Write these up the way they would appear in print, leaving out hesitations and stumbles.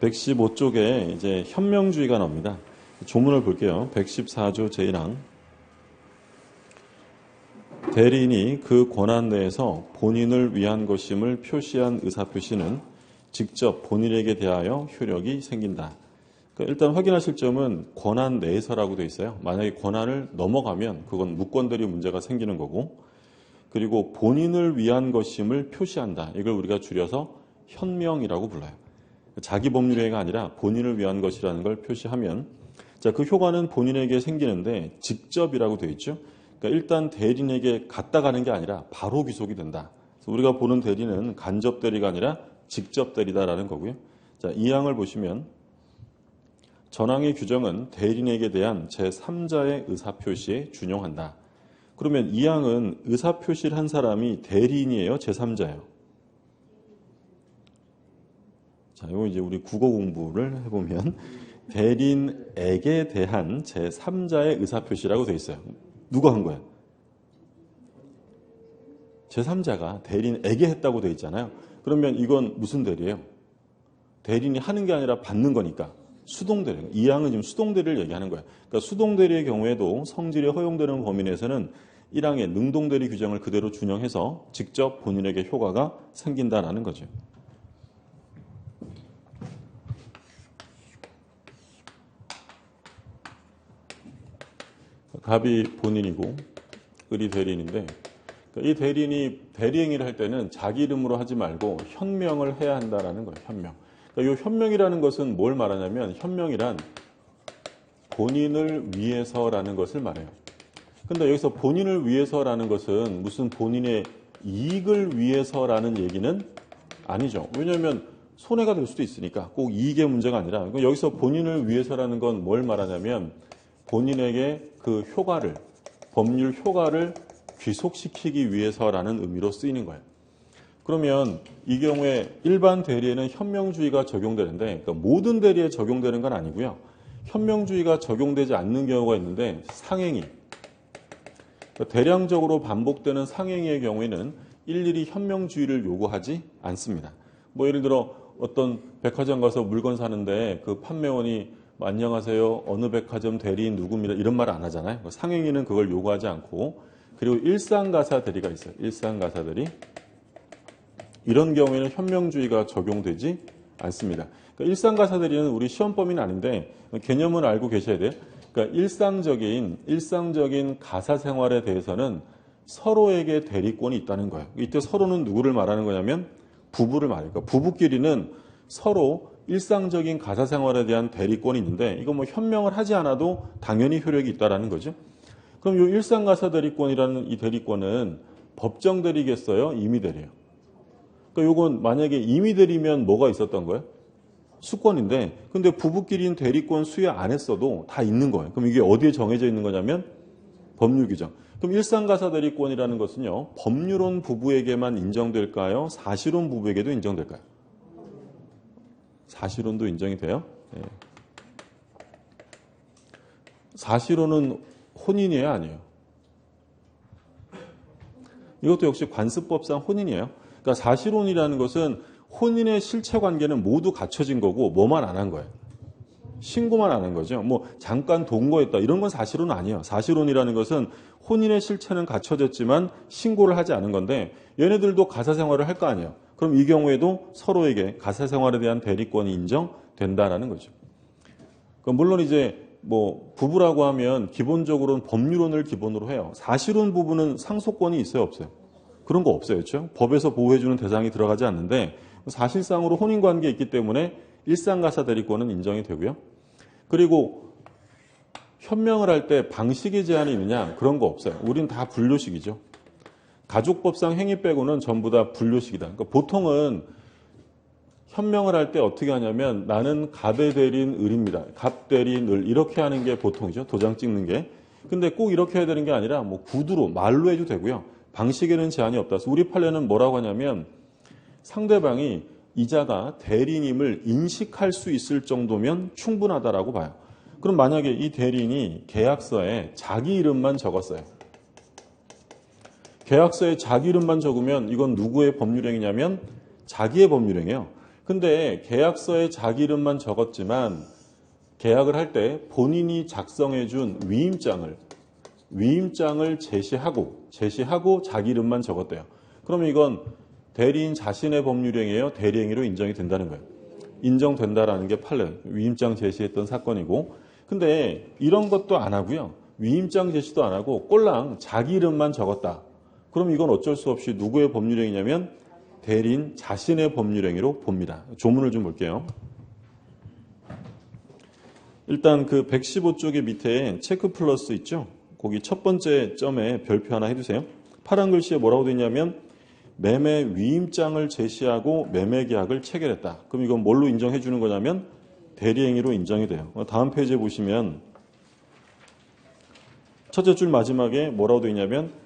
115쪽에 이제 현명주의가 나옵니다. 조문을 볼게요. 114조 제1항. 대리인이 그 권한 내에서 본인을 위한 것임을 표시한 의사표시는 직접 본인에게 대하여 효력이 생긴다. 그러니까 일단 확인하실 점은 권한 내에서라고 되어 있어요. 만약에 권한을 넘어가면 그건 무권들이 문제가 생기는 거고, 그리고 본인을 위한 것임을 표시한다. 이걸 우리가 줄여서 현명이라고 불러요. 자기 법률행위가 아니라 본인을 위한 것이라는 걸 표시하면, 자, 그 효과는 본인에게 생기는데 직접이라고 되어 있죠. 그러니까 일단 대리인에게 갔다 가는 게 아니라 바로 귀속이 된다. 그래서 우리가 보는 대리는 간접 대리가 아니라 직접 대리다라는 거고요. 자, 이 항을 보시면 전항의 규정은 대리인에게 대한 제3자의 의사표시에 준용한다. 그러면 이 항은 의사표시를 한 사람이 대리인이에요? 제3자예요? 자, 이거 이제 우리 국어 공부를 해보면 대리인에게 대한 제3자의 의사표시라고 되어 있어요. 누가 한 거예요? 제3자가 대리인에게 했다고 되어 있잖아요. 그러면 이건 무슨 대리예요? 대리인이 하는 게 아니라 받는 거니까 수동대리. 이 항은 지금 수동대리를 얘기하는 거예요. 그러니까 수동대리의 경우에도 성질이 허용되는 범위 내에서는 1항의 능동대리 규정을 그대로 준용해서 직접 본인에게 효과가 생긴다라는 거죠. 갑이 본인이고 을이 대리인인데, 이 대리인이 대리행위를 할 때는 자기 이름으로 하지 말고 현명을 해야 한다라는 거예요. 현명. 그러니까 이 현명이라는 것은 뭘 말하냐면 현명이란 본인을 위해서라는 것을 말해요. 근데 여기서 본인을 위해서라는 것은 무슨 본인의 이익을 위해서라는 얘기는 아니죠. 왜냐하면 손해가 될 수도 있으니까 꼭 이익의 문제가 아니라, 여기서 본인을 위해서라는 건 뭘 말하냐면 본인에게 그 효과를, 법률 효과를 귀속시키기 위해서라는 의미로 쓰이는 거예요. 그러면 이 경우에 일반 대리에는 현명주의가 적용되는데, 그러니까 모든 대리에 적용되는 건 아니고요. 현명주의가 적용되지 않는 경우가 있는데, 상행위, 그러니까 대량적으로 반복되는 상행위의 경우에는 일일이 현명주의를 요구하지 않습니다. 뭐 예를 들어 어떤 백화점 가서 물건 사는데 그 판매원이 안녕하세요, 어느 백화점 대리인 누구입니다, 이런 말 안 하잖아요. 상행위는 그걸 요구하지 않고, 그리고 일상가사 대리가 있어요. 일상가사 대리. 이런 경우에는 현명주의가 적용되지 않습니다. 그러니까 일상가사 대리는 우리 시험 범위는 아닌데 개념은 알고 계셔야 돼요. 그러니까 일상적인 가사 생활에 대해서는 서로에게 대리권이 있다는 거예요. 이때 서로는 누구를 말하는 거냐면 부부를 말해요. 그러니까 부부끼리는 서로 일상적인 가사 생활에 대한 대리권이 있는데, 이거 뭐 현명을 하지 않아도 당연히 효력이 있다라는 거죠. 그럼 이 일상가사 대리권이라는 이 대리권은 법정 대리겠어요? 임의 대리예요? 그러니까 이건 만약에 임의 대리면 뭐가 있었던 거예요? 수권인데, 근데 부부끼리는 대리권 수여 안 했어도 다 있는 거예요. 그럼 이게 어디에 정해져 있는 거냐면 법률 규정. 그럼 일상가사 대리권이라는 것은요, 법률혼 부부에게만 인정될까요? 사실혼 부부에게도 인정될까요? 사실혼도 인정이 돼요? 네. 사실혼은 혼인이에요, 아니에요? 이것도 역시 관습법상 혼인이에요. 그러니까 사실혼이라는 것은 혼인의 실체 관계는 모두 갖춰진 거고 뭐만 안 한 거예요. 신고만 안 한 거죠. 뭐 잠깐 동거했다 이런 건 사실혼은 아니에요. 사실혼이라는 것은 혼인의 실체는 갖춰졌지만 신고를 하지 않은 건데, 얘네들도 가사 생활을 할 거 아니에요. 그럼 이 경우에도 서로에게 가사 생활에 대한 대리권이 인정된다라는 거죠. 물론 이제 뭐 부부라고 하면 기본적으로는 법률혼을 기본으로 해요. 사실혼 부부는 상속권이 있어요, 없어요? 그런 거 없어요, 그렇죠? 법에서 보호해주는 대상이 들어가지 않는데 사실상으로 혼인관계에 있기 때문에 일상가사 대리권은 인정이 되고요. 그리고 현명을 할 때 방식의 제한이 있느냐, 그런 거 없어요. 우린 다 분료식이죠. 가족법상 행위 빼고는 전부 다 분료식이다. 그러니까 보통은 현명을 할 때 어떻게 하냐면 나는 갑의 대리인 을입니다. 갑 대리인 을 이렇게 하는 게 보통이죠. 도장 찍는 게. 근데 꼭 이렇게 해야 되는 게 아니라 뭐 구두로 말로 해도 되고요. 방식에는 제한이 없다. 그래서 우리 판례는 뭐라고 하냐면 상대방이 이자가 대리인임을 인식할 수 있을 정도면 충분하다라고 봐요. 그럼 만약에 이 대리인이 계약서에 자기 이름만 적었어요. 계약서에 자기 이름만 적으면 이건 누구의 법률행위냐면 자기의 법률행위예요. 근데 계약서에 자기 이름만 적었지만 계약을 할 때 본인이 작성해 준 위임장을 제시하고 자기 이름만 적었대요. 그러면 이건 대리인 자신의 법률행위예요? 대리행위로 인정이 된다는 거예요. 인정된다라는 게 판례. 위임장 제시했던 사건이고. 근데 이런 것도 안 하고요. 위임장 제시도 안 하고 꼴랑 자기 이름만 적었다. 그럼 이건 어쩔 수 없이 누구의 법률행위냐면 대리인 자신의 법률행위로 봅니다. 조문을 좀 볼게요. 일단 그 115쪽의 밑에 체크 플러스 있죠? 거기 첫 번째 점에 별표 하나 해주세요. 파란 글씨에 뭐라고 되어 있냐면 매매 위임장을 제시하고 매매 계약을 체결했다. 그럼 이건 뭘로 인정해 주는 거냐면 대리행위로 인정이 돼요. 다음 페이지에 보시면 첫째 줄 마지막에 뭐라고 되어 있냐면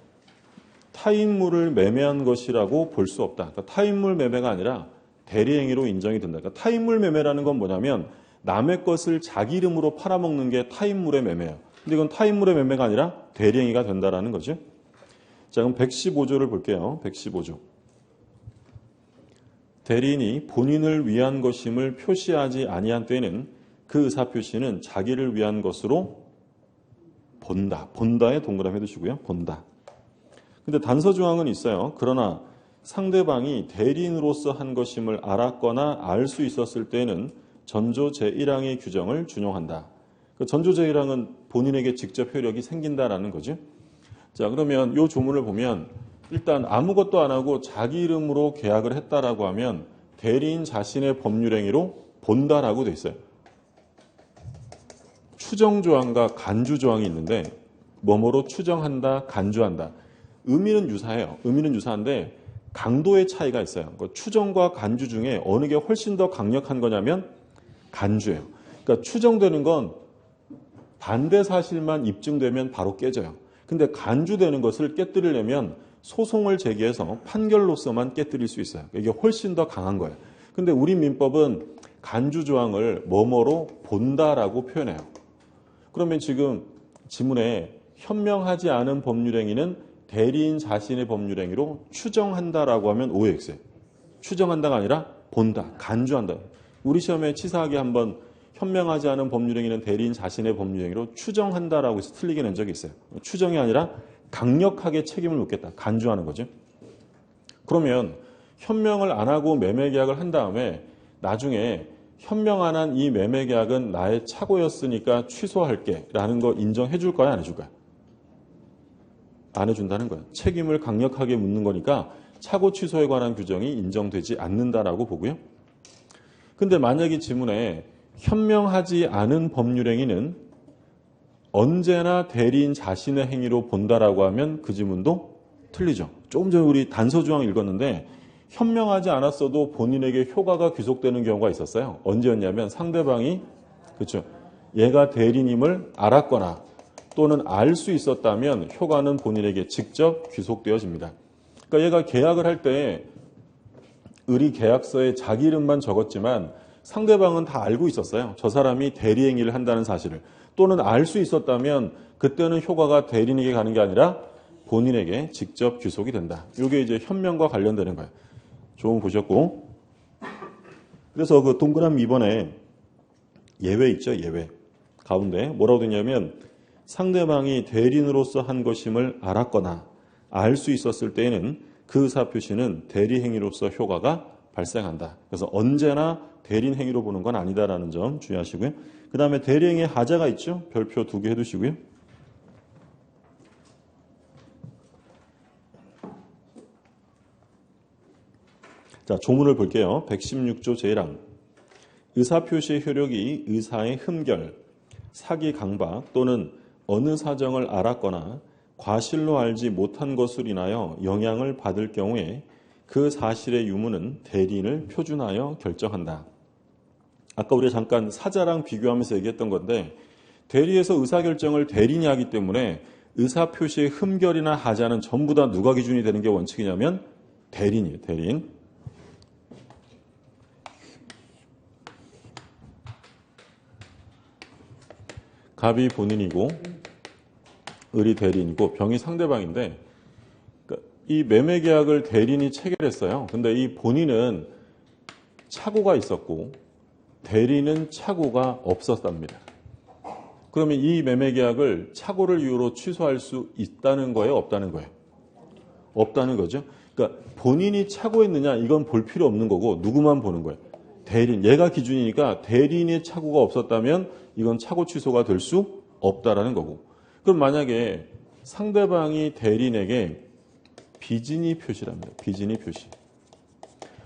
타인물을 매매한 것이라고 볼 수 없다. 그러니까 타인물 매매가 아니라 대리행위로 인정이 된다. 그러니까 타인물 매매라는 건 뭐냐면 남의 것을 자기 이름으로 팔아먹는 게 타인물의 매매예요. 근데 이건 타인물의 매매가 아니라 대리행위가 된다라는 거죠. 자, 그럼 115조를 볼게요. 115조. 대리인이 본인을 위한 것임을 표시하지 아니한 때에는 그 의사표시는 자기를 위한 것으로 본다. 본다에 동그라미 해두시고요. 본다. 근데 단서 조항은 있어요. 그러나 상대방이 대리인으로서 한 것임을 알았거나 알 수 있었을 때에는 전조 제1항의 규정을 준용한다. 그 전조 제1항은 본인에게 직접 효력이 생긴다라는 거죠. 자, 그러면 이 조문을 보면 일단 아무것도 안 하고 자기 이름으로 계약을 했다라고 하면 대리인 자신의 법률행위로 본다라고 돼 있어요. 추정 조항과 간주 조항이 있는데 뭐뭐로 추정한다, 간주한다. 의미는 유사해요. 의미는 유사한데 강도의 차이가 있어요. 추정과 간주 중에 어느 게 훨씬 더 강력한 거냐면 간주예요. 그러니까 추정되는 건 반대 사실만 입증되면 바로 깨져요. 근데 간주되는 것을 깨뜨리려면 소송을 제기해서 판결로서만 깨뜨릴 수 있어요. 이게 훨씬 더 강한 거예요. 근데 우리 민법은 간주 조항을 뭐뭐로 본다라고 표현해요. 그러면 지금 지문에 현명하지 않은 법률행위는 대리인 자신의 법률행위로 추정한다라고 하면 OX예요. 추정한다가 아니라 본다, 간주한다. 우리 시험에 치사하게 한번 현명하지 않은 법률행위는 대리인 자신의 법률행위로 추정한다라고 해서 틀리게 낸 적이 있어요. 추정이 아니라 강력하게 책임을 묻겠다. 간주하는 거죠. 그러면 현명을 안 하고 매매 계약을 한 다음에 나중에 현명 안 한 이 매매 계약은 나의 착오였으니까 취소할게 라는 거 인정해 줄 거야, 안 해줄 거야? 안 해준다는 거예요. 책임을 강력하게 묻는 거니까 착오 취소에 관한 규정이 인정되지 않는다라고 보고요. 근데 만약에 지문에 현명하지 않은 법률행위는 언제나 대리인 자신의 행위로 본다라고 하면 그 지문도 틀리죠. 조금 전에 우리 단서 조항 읽었는데 현명하지 않았어도 본인에게 효과가 귀속되는 경우가 있었어요. 언제였냐면 상대방이 그렇죠. 얘가 대리인임을 알았거나 또는 알 수 있었다면 효과는 본인에게 직접 귀속되어집니다. 그러니까 얘가 계약을 할 때 의리 계약서에 자기 이름만 적었지만 상대방은 다 알고 있었어요. 저 사람이 대리행위를 한다는 사실을. 또는 알 수 있었다면 그때는 효과가 대리인에게 가는 게 아니라 본인에게 직접 귀속이 된다. 이게 이제 현명과 관련되는 거예요. 조금 보셨고. 그래서 그 동그라미 2번에 예외 있죠. 예외. 가운데 뭐라고 되냐면 상대방이 대리인으로서 한 것임을 알았거나 알 수 있었을 때에는 그 의사표시는 대리행위로서 효과가 발생한다. 그래서 언제나 대리인 행위로 보는 건 아니다라는 점 주의하시고요. 그 다음에 대리행위의 하자가 있죠. 별표 2개 해두시고요. 자, 조문을 볼게요. 116조 제1항. 의사표시의 효력이 의사의 흠결, 사기 강박 또는 어느 사정을 알았거나 과실로 알지 못한 것으로 인하여 영향을 받을 경우에 그 사실의 유무는 대리인을 표준하여 결정한다. 아까 우리가 잠깐 사자랑 비교하면서 얘기했던 건데 대리에서 의사결정을 대리인이 하기 때문에 의사표시의 흠결이나 하자는 전부 다 누가 기준이 되는 게 원칙이냐면 대리인이에요. 대리인. 갑이 본인이고 을이 대리인이고 병이 상대방인데 이 매매계약을 대리인이 체결했어요. 근데 이 본인은 착오가 있었고 대리는 착오가 없었답니다. 그러면 이 매매계약을 착오를 이유로 취소할 수 있다는 거예요? 없다는 거예요? 없다는 거죠. 그러니까 본인이 착오했느냐 이건 볼 필요 없는 거고 누구만 보는 거예요? 대리인. 얘가 기준이니까 대리인의 착오가 없었다면 이건 착오 취소가 될 수 없다라는 거고. 그럼 만약에 상대방이 대리인에게 비진이 표시랍니다. 비진이 표시.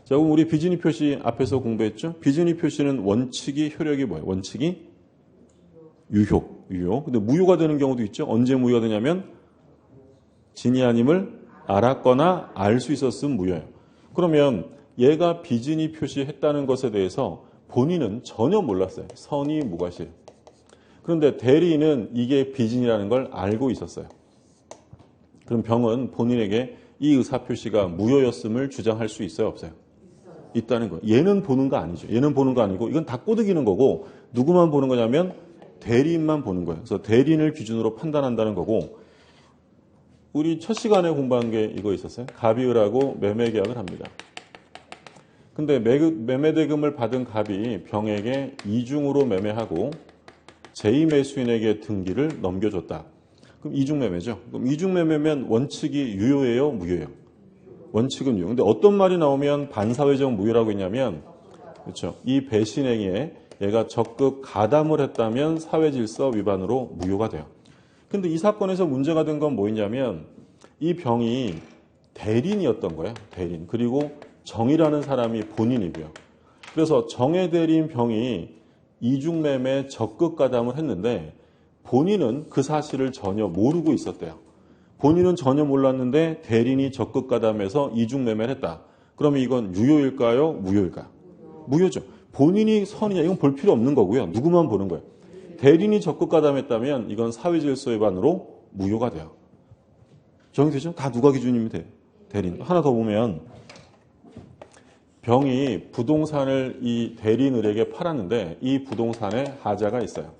자, 그럼 우리 비진이 표시 앞에서 공부했죠? 비진이 표시는 원칙이 효력이 뭐예요? 원칙이 유효. 근데 무효가 되는 경우도 있죠. 언제 무효가 되냐면 진이 아님을 알았거나 알 수 있었으면 무효예요. 그러면 얘가 비진이 표시했다는 것에 대해서 본인은 전혀 몰랐어요. 선의 무과실. 그런데 대리인은 이게 비진이라는 걸 알고 있었어요. 그럼 병은 본인에게 이 의사표시가 무효였음을 주장할 수 있어요? 없어요? 있다는 거예요. 얘는 보는 거 아니죠. 얘는 보는 거 아니고 이건 다 꼬드기는 거고 누구만 보는 거냐면 대리인만 보는 거예요. 그래서 대리인을 기준으로 판단한다는 거고 우리 첫 시간에 공부한 게 이거 있었어요. 갑이을하고 매매계약을 합니다. 근데 매매대금을 받은 갑이 병에게 이중으로 매매하고 제2매수인에게 등기를 넘겨줬다. 그럼 이중매매죠. 그럼 이중매매면 원칙이 유효예요? 무효예요? 원칙은 유효. 근데 어떤 말이 나오면 반사회적 무효라고 했냐면 그렇죠. 이 배신행위에 얘가 적극 가담을 했다면 사회질서 위반으로 무효가 돼요. 근데 이 사건에서 문제가 된 건 뭐였냐면 이 병이 대리인이었던 거예요. 대리인. 그리고 정이라는 사람이 본인이고요. 그래서 정의 대리인 병이 이중매매 적극 가담을 했는데 본인은 그 사실을 전혀 모르고 있었대요. 본인은 전혀 몰랐는데 대리인이 적극 가담해서 이중매매를 했다. 그러면 이건 유효일까요? 무효일까요? 무효죠. 본인이 선이냐 이건 볼 필요 없는 거고요. 누구만 보는 거예요. 대리인이 적극 가담했다면 이건 사회질서 위반으로 무효가 돼요. 정리되죠? 다 누가 기준이면 돼요. 대리인. 하나 더 보면 병이 부동산을 이 대리인에게 팔았는데 이 부동산에 하자가 있어요.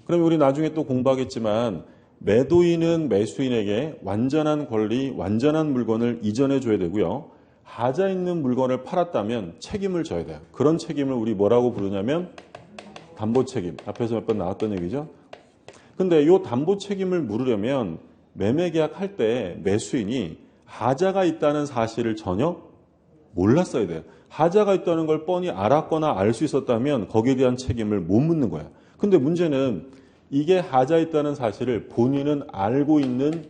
그러면 우리 나중에 또 공부하겠지만 매도인은 매수인에게 완전한 권리, 완전한 물건을 이전해 줘야 되고요. 하자 있는 물건을 팔았다면 책임을 져야 돼요. 그런 책임을 우리 뭐라고 부르냐면 담보 책임. 앞에서 몇 번 나왔던 얘기죠. 근데 이 담보 책임을 물으려면 매매계약 할 때 매수인이 하자가 있다는 사실을 전혀 몰랐어야 돼요. 하자가 있다는 걸 뻔히 알았거나 알 수 있었다면 거기에 대한 책임을 못 묻는 거예요. 근데 문제는 이게 하자 있다는 사실을 본인은 알고 있는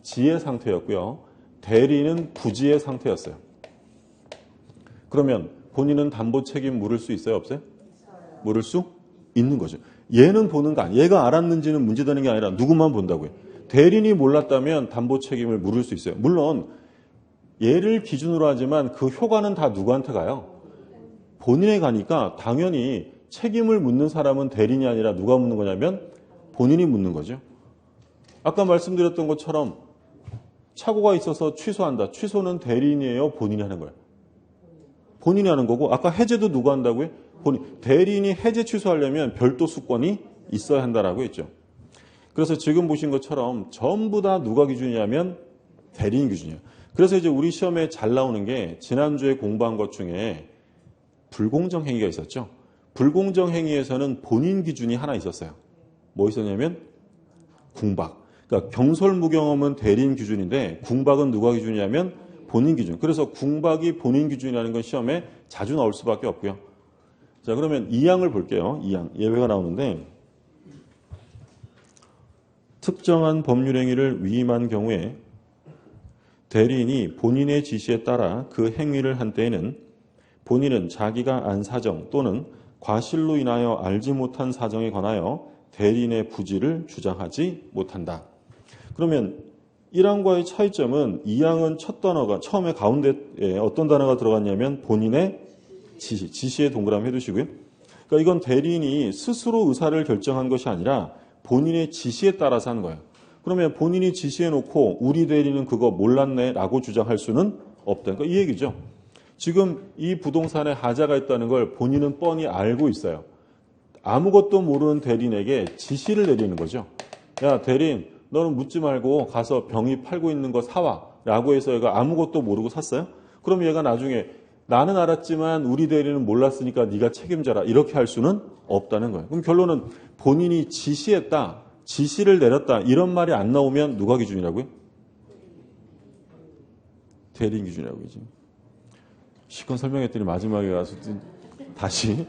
지혜 상태였고요. 대리는 부지의 상태였어요. 그러면 본인은 담보 책임 물을 수 있어요? 없어요? 물을 수 있는 거죠. 얘는 보는 거 아니에요. 얘가 알았는지는 문제되는 게 아니라 누구만 본다고요. 대리인이 몰랐다면 담보 책임을 물을 수 있어요. 물론 얘를 기준으로 하지만 그 효과는 다 누구한테 가요? 본인에 가니까 당연히 책임을 묻는 사람은 대리인이 아니라 누가 묻는 거냐면 본인이 묻는 거죠. 아까 말씀드렸던 것처럼 착오가 있어서 취소한다. 취소는 대리인이에요? 본인이 하는 거예요? 본인이 하는 거고 아까 해제도 누가 한다고요? 본인. 대리인이 해제 취소하려면 별도 수권이 있어야 한다라고 했죠. 그래서 지금 보신 것처럼 전부 다 누가 기준이냐면 대리인 기준이에요. 그래서 이제 우리 시험에 잘 나오는 게 지난주에 공부한 것 중에 불공정 행위가 있었죠. 불공정 행위에서는 본인 기준이 하나 있었어요. 뭐 있었냐면 궁박. 그러니까 경솔무경험은 대리인 기준인데 궁박은 누가 기준이냐면 본인 기준. 그래서 궁박이 본인 기준이라는 건 시험에 자주 나올 수밖에 없고요. 자, 그러면 2항을 볼게요. 2항. 예외가 나오는데 특정한 법률 행위를 위임한 경우에 대리인이 본인의 지시에 따라 그 행위를 한 때에는 본인은 자기가 안 사정 또는 과실로 인하여 알지 못한 사정에 관하여 대리인의 부지를 주장하지 못한다. 그러면 1항과의 차이점은 2항은 첫 단어가 처음에 가운데에 어떤 단어가 들어갔냐면 본인의 지시에 동그라미 해두시고요. 그러니까 이건 대리인이 스스로 의사를 결정한 것이 아니라 본인의 지시에 따라서 한 거예요. 그러면 본인이 지시해놓고 우리 대리는 그거 몰랐네 라고 주장할 수는 없다. 그러니까 이 얘기죠. 지금 이 부동산에 하자가 있다는 걸 본인은 뻔히 알고 있어요. 아무것도 모르는 대리인에게 지시를 내리는 거죠. 야, 대리인, 너는 묻지 말고 가서 병이 팔고 있는 거 사와 라고 해서 얘가 아무것도 모르고 샀어요? 그럼 얘가 나중에 나는 알았지만 우리 대리는 몰랐으니까 네가 책임져라. 이렇게 할 수는 없다는 거예요. 그럼 결론은 본인이 지시했다, 지시를 내렸다 이런 말이 안 나오면 누가 기준이라고요? 대리인 기준이라고요. 시건 설명했더니 마지막에 가서 다시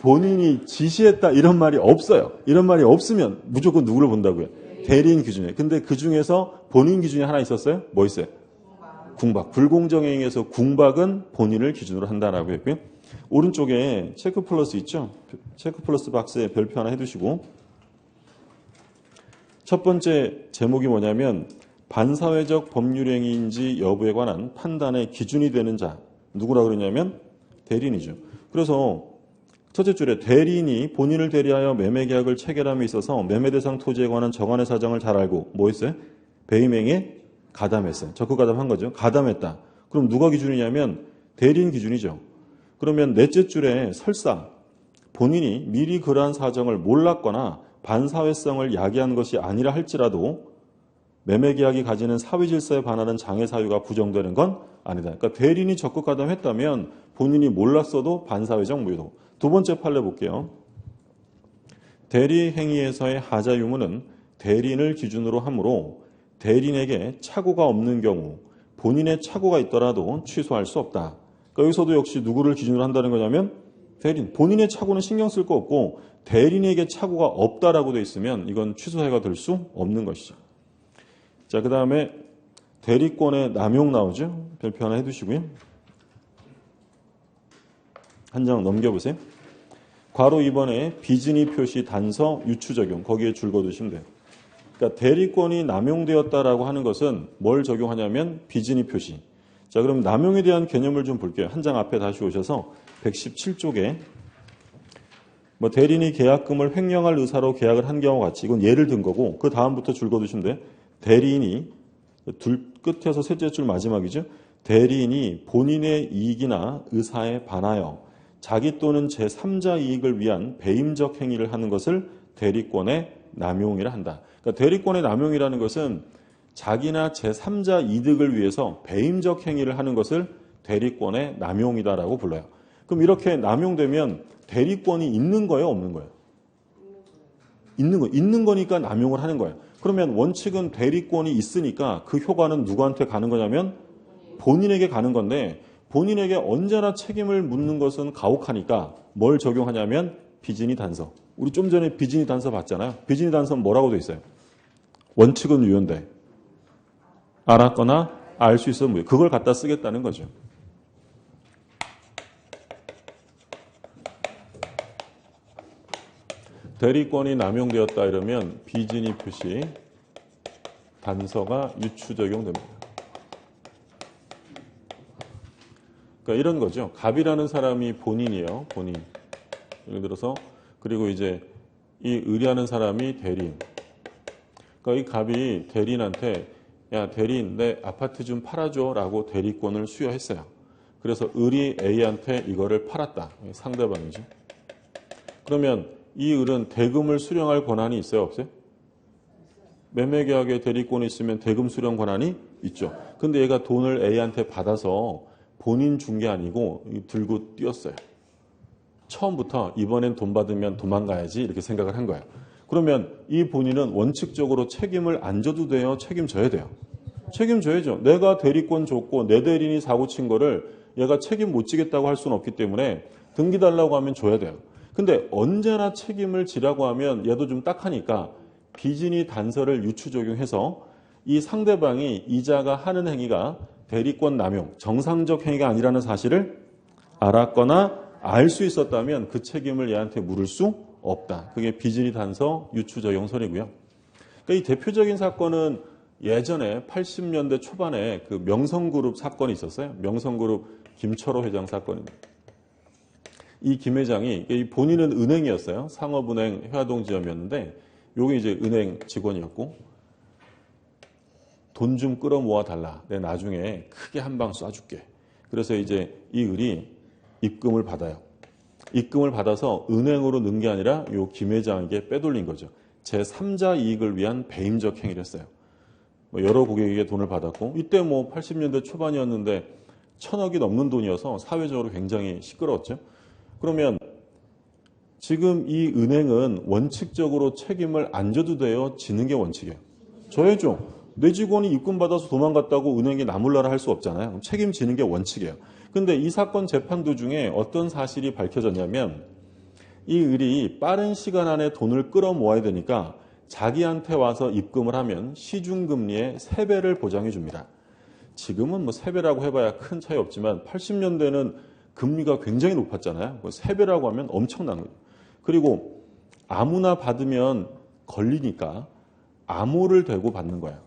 본인이 지시했다 이런 말이 없어요. 이런 말이 없으면 무조건 누구를 본다고요? 대리인 기준이에요. 근데 그 중에서 본인 기준이 하나 있었어요? 뭐 있어요? 궁박. 불공정행위에서 궁박은 본인을 기준으로 한다라고 했고요. 오른쪽에 체크 플러스 있죠? 체크 플러스 박스에 별표 하나 해두시고 첫 번째 제목이 뭐냐면 반사회적 법률행위인지 여부에 관한 판단의 기준이 되는 자. 누구라고 그러냐면 대리인이죠. 그래서 첫째 줄에 대리인이 본인을 대리하여 매매계약을 체결함에 있어서 매매대상 토지에 관한 정한의 사정을 잘 알고 뭐 했어요? 배임행위에 가담했어요. 적극 가담한 거죠. 가담했다. 그럼 누가 기준이냐면 대리인 기준이죠. 그러면 넷째 줄에 설사 본인이 미리 그러한 사정을 몰랐거나 반사회성을 야기한 것이 아니라 할지라도 매매계약이 가지는 사회질서에 반하는 장애 사유가 부정되는 건 아니다. 그러니까 대리인이 적극 가담했다면 본인이 몰랐어도 반사회적 무효도. 두 번째 판례 볼게요. 대리 행위에서의 하자 유무는 대리인을 기준으로 하므로 대리인에게 착오가 없는 경우 본인의 착오가 있더라도 취소할 수 없다. 그러니까 여기서도 역시 누구를 기준으로 한다는 거냐면 대리인. 본인의 착오는 신경 쓸 거 없고 대리인에게 착오가 없다라고 돼 있으면 이건 취소해가 될 수 없는 것이죠. 자, 그 다음에 대리권의 남용 나오죠. 별표 하나 해두시고요. 한 장 넘겨보세요. 괄호 2번에 비진이 표시 단서 유추 적용 거기에 줄 거두시면 돼요. 그러니까 대리권이 남용되었다라고 하는 것은 뭘 적용하냐면 비진이 표시. 자, 그럼 남용에 대한 개념을 좀 볼게요. 한 장 앞에 다시 오셔서 117쪽에 뭐 대리인이 계약금을 횡령할 의사로 계약을 한 경우와 같이 이건 예를 든 거고 그 다음부터 줄 거두시면 돼요. 대리인이 둘 끝에서 셋째 줄 마지막이죠. 대리인이 본인의 이익이나 의사에 반하여 자기 또는 제3자 이익을 위한 배임적 행위를 하는 것을 대리권의 남용이라 한다. 그러니까 대리권의 남용이라는 것은 자기나 제3자 이득을 위해서 배임적 행위를 하는 것을 대리권의 남용이다라고 불러요. 그럼 이렇게 남용되면 대리권이 있는 거예요, 없는 거예요? 있는 거. 있는 거니까 남용을 하는 거예요. 그러면 원칙은 대리권이 있으니까 그 효과는 누구한테 가는 거냐면 본인에게 가는 건데 본인에게 언제나 책임을 묻는 것은 가혹하니까 뭘 적용하냐면 비진이 단서. 우리 좀 전에 비진이 단서 봤잖아요. 비진이 단서는 뭐라고 돼 있어요? 원칙은 유효인데 알았거나 알 수 있어 무효. 그걸 갖다 쓰겠다는 거죠. 대리권이 남용되었다 이러면 비진이 표시 단서가 유추 적용됩니다. 그러니까 이런 거죠. 갑이라는 사람이 본인이에요. 본인. 예를 들어서 그리고 이제 이 의리하는 사람이 대리인. 그러니까 이 갑이 대리인한테 야 대리인 내 아파트 좀 팔아줘라고 대리권을 수여했어요. 그래서 의리 A한테 이거를 팔았다. 상대방이죠. 그러면 이 을은 대금을 수령할 권한이 있어요? 없어요? 매매계약에 대리권이 있으면 대금 수령 권한이 있죠. 근데 얘가 돈을 A한테 받아서 본인 준 게 아니고 들고 뛰었어요. 처음부터 이번엔 돈 받으면 도망가야지 이렇게 생각을 한 거예요. 그러면 이 본인은 원칙적으로 책임을 안 져도 돼요? 책임져야 돼요? 책임져야죠. 내가 대리권 줬고 내 대리인이 사고 친 거를 얘가 책임 못 지겠다고 할 수는 없기 때문에 등기 달라고 하면 줘야 돼요. 근데 언제나 책임을 지라고 하면 얘도 좀 딱하니까 비진이 단서를 유추 적용해서 이 상대방이 이자가 하는 행위가 대리권 남용, 정상적 행위가 아니라는 사실을 알았거나 알 수 있었다면 그 책임을 얘한테 물을 수 없다. 그게 비진이 단서 유추 적용설이고요. 그러니까 이 대표적인 사건은 예전에 80년대 초반에 그 명성그룹 사건이 있었어요. 명성그룹 김철호 회장 사건입니다. 이 김 회장이 본인은 은행이었어요. 상업은행 회화동지점이었는데 여기 이제 은행 직원이었고 돈 좀 끌어모아 달라. 내 나중에 크게 한 방 쏴줄게. 그래서 이제 이 을이 입금을 받아요. 입금을 받아서 은행으로 넣은 게 아니라 요 김 회장에게 빼돌린 거죠. 제3자 이익을 위한 배임적 행위를 했어요. 여러 고객에게 돈을 받았고 이때 뭐 80년대 초반이었는데 천억이 넘는 돈이어서 사회적으로 굉장히 시끄러웠죠. 그러면 지금 이 은행은 원칙적으로 책임을 안 져도 돼요? 지는 게 원칙이에요? 져야죠. 내 직원이 입금 받아서 도망갔다고 은행이 나몰라라 할 수 없잖아요. 책임지는 게 원칙이에요. 근데 이 사건 재판 도중에 어떤 사실이 밝혀졌냐면 이 을이 빠른 시간 안에 돈을 끌어모아야 되니까 자기한테 와서 입금을 하면 시중금리의 3배를 보장해 줍니다. 지금은 뭐 3배라고 해봐야 큰 차이 없지만 80년대는 금리가 굉장히 높았잖아요. 3배라고 하면 엄청난 거예요. 그리고 아무나 받으면 걸리니까 암호를 대고 받는 거예요.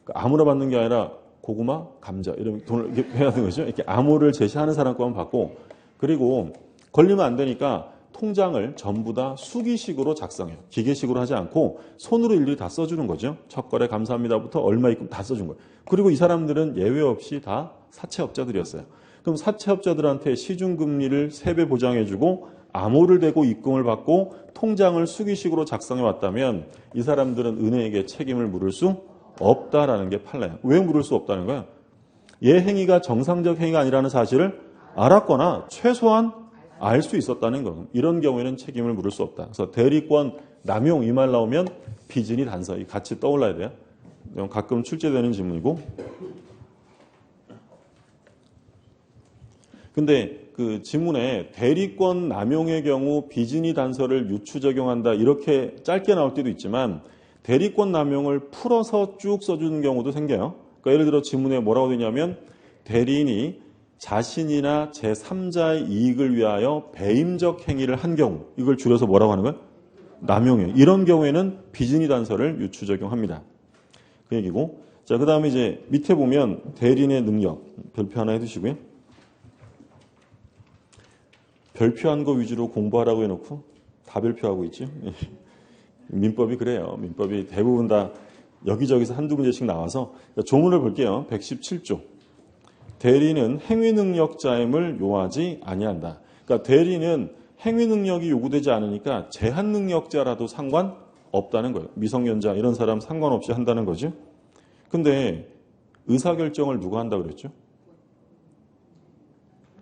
그러니까 아무나 받는 게 아니라 고구마, 감자 이런 돈을 이렇게 해야 되는 거죠. 이렇게 암호를 제시하는 사람 거만 받고 그리고 걸리면 안 되니까 통장을 전부 다 수기식으로 작성해요. 기계식으로 하지 않고 손으로 일일이 다 써주는 거죠. 첫 거래 감사합니다부터 얼마 입금 다 써준 거예요. 그리고 이 사람들은 예외 없이 다 사채업자들이었어요. 그럼 사채업자들한테 시중금리를 3배 보장해주고 암호를 대고 입금을 받고 통장을 수기식으로 작성해 왔다면 이 사람들은 은행에게 책임을 물을 수 없다라는 게 판례예요. 왜 물을 수 없다는 거예요? 얘 행위가 정상적 행위가 아니라는 사실을 알았거나 최소한 알 수 있었다는 거예요. 이런 경우에는 책임을 물을 수 없다. 그래서 대리권 남용 이 말 나오면 비진이 단서 같이 떠올라야 돼요. 가끔 출제되는 질문이고. 근데 그 지문에 대리권 남용의 경우 비진이 단서를 유추 적용한다 이렇게 짧게 나올 때도 있지만 대리권 남용을 풀어서 쭉 써주는 경우도 생겨요. 그러니까 예를 들어 지문에 뭐라고 되냐면 대리인이 자신이나 제3자의 이익을 위하여 배임적 행위를 한 경우 이걸 줄여서 뭐라고 하는 거예요? 남용이에요. 이런 경우에는 비진이 단서를 유추 적용합니다. 그 얘기고. 자, 그 다음에 이제 밑에 보면 대리인의 능력 별표 하나 해두시고요. 별표한 거 위주로 공부하라고 해놓고 다 별표하고 있죠. 민법이 그래요. 민법이 대부분 다 여기저기서 한두 문제씩 나와서 조문을 볼게요. 117조. 대리는 행위능력자임을 요하지 아니한다. 그러니까 대리는 행위능력이 요구되지 않으니까 제한능력자라도 상관없다는 거예요. 미성년자 이런 사람 상관없이 한다는 거죠. 근데 의사결정을 누가 한다고 그랬죠?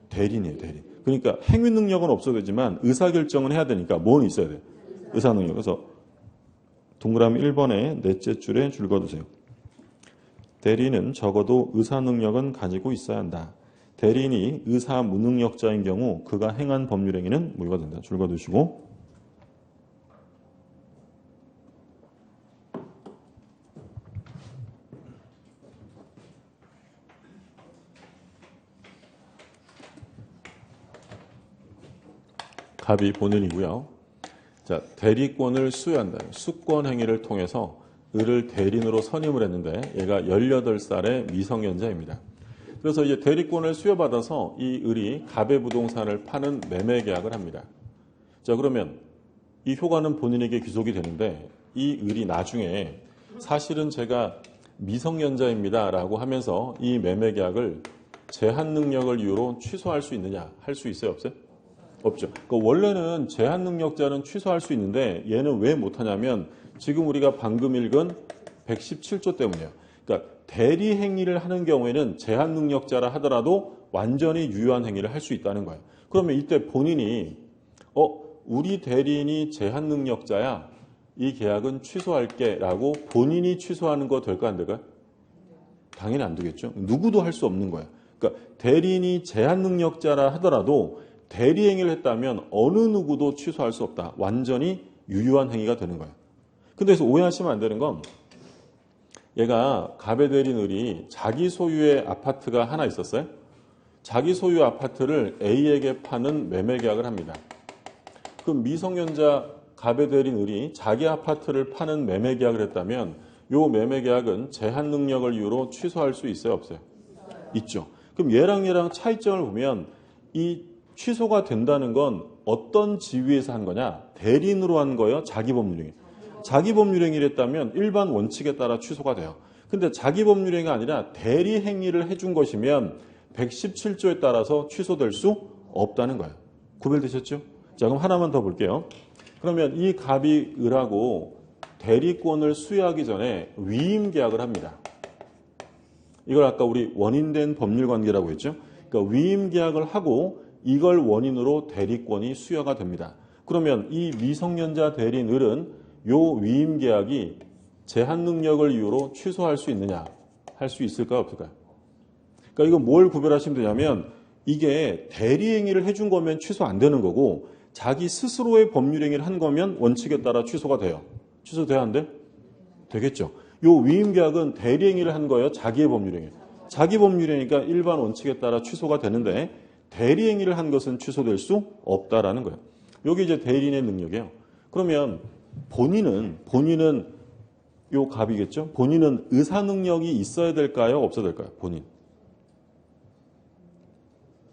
대리인이에요. 대리. 그러니까 행위능력은 없어도 되지만 의사결정은 해야 되니까 뭐는 있어야 돼요? 의사능력. 그래서 동그라미 1번에 넷째 줄에 줄 그어두세요. 대리인은 적어도 의사능력은 가지고 있어야 한다. 대리인이 의사 무능력자인 경우 그가 행한 법률행위는 무효가 된다. 줄 그어두시고 갑이 본인이고요. 자, 대리권을 수여한다. 수권 행위를 통해서 을을 대리인으로 선임을 했는데 얘가 18살의 미성년자입니다. 그래서 이제 대리권을 수여받아서 이 을이 갑의 부동산을 파는 매매 계약을 합니다. 자, 그러면 이 효과는 본인에게 귀속이 되는데 이 을이 나중에 사실은 제가 미성년자입니다 라고 하면서 이 매매 계약을 제한 능력을 이유로 취소할 수 있느냐? 할 수 있어요? 없어요? 없죠. 그러니까 원래는 제한 능력자는 취소할 수 있는데 얘는 왜 못하냐면 지금 우리가 방금 읽은 117조 때문이에요. 그러니까 대리 행위를 하는 경우에는 제한 능력자라 하더라도 완전히 유효한 행위를 할 수 있다는 거예요. 그러면 이때 본인이 우리 대리인이 제한 능력자야. 이 계약은 취소할게 라고 본인이 취소하는 거 될까 안 될까요? 당연히 안 되겠죠. 누구도 할 수 없는 거예요. 그러니까 대리인이 제한 능력자라 하더라도 대리 행위를 했다면 어느 누구도 취소할 수 없다. 완전히 유효한 행위가 되는 거예요. 근데 그래서 오해하시면 안 되는 건 얘가 갑의 대리인 을이 자기 소유의 아파트가 하나 있었어요. 자기 소유 아파트를 A에게 파는 매매 계약을 합니다. 그럼 미성년자 갑의 대리인 을이 자기 아파트를 파는 매매 계약을 했다면 이 매매 계약은 제한 능력을 이유로 취소할 수 있어요? 없어요? 있죠. 그럼 얘랑 차이점을 보면 이 취소가 된다는 건 어떤 지위에서 한 거냐? 대리인으로 한 거예요? 자기 법률행위. 자기 법률행위를 했다면 일반 원칙에 따라 취소가 돼요. 근데 자기 법률행위가 아니라 대리 행위를 해준 것이면 117조에 따라서 취소될 수 없다는 거예요. 구별되셨죠? 자, 그럼 하나만 더 볼게요. 그러면 이 갑이 을하고 대리권을 수여하기 전에 위임 계약을 합니다. 이걸 아까 우리 원인된 법률관계라고 했죠. 그러니까 위임 계약을 하고 이걸 원인으로 대리권이 수여가 됩니다. 그러면 이 미성년자 대리인 을은 요 위임 계약이 제한 능력을 이유로 취소할 수 있느냐? 할 수 있을까요? 없을까요? 그러니까 이거 뭘 구별하시면 되냐면 이게 대리행위를 해준 거면 취소 안 되는 거고 자기 스스로의 법률행위를 한 거면 원칙에 따라 취소가 돼요. 취소돼야 안 돼? 되겠죠. 요 위임계약은 대리행위를 한 거예요. 자기의 법률행위. 자기 법률행위니까 일반 원칙에 따라 취소가 되는데 대리행위를 한 것은 취소될 수 없다라는 거예요. 여기 이제 대리인의 능력이에요. 그러면 본인은 요 갑이겠죠. 본인은 의사 능력이 있어야 될까요? 없어야 될까요? 본인.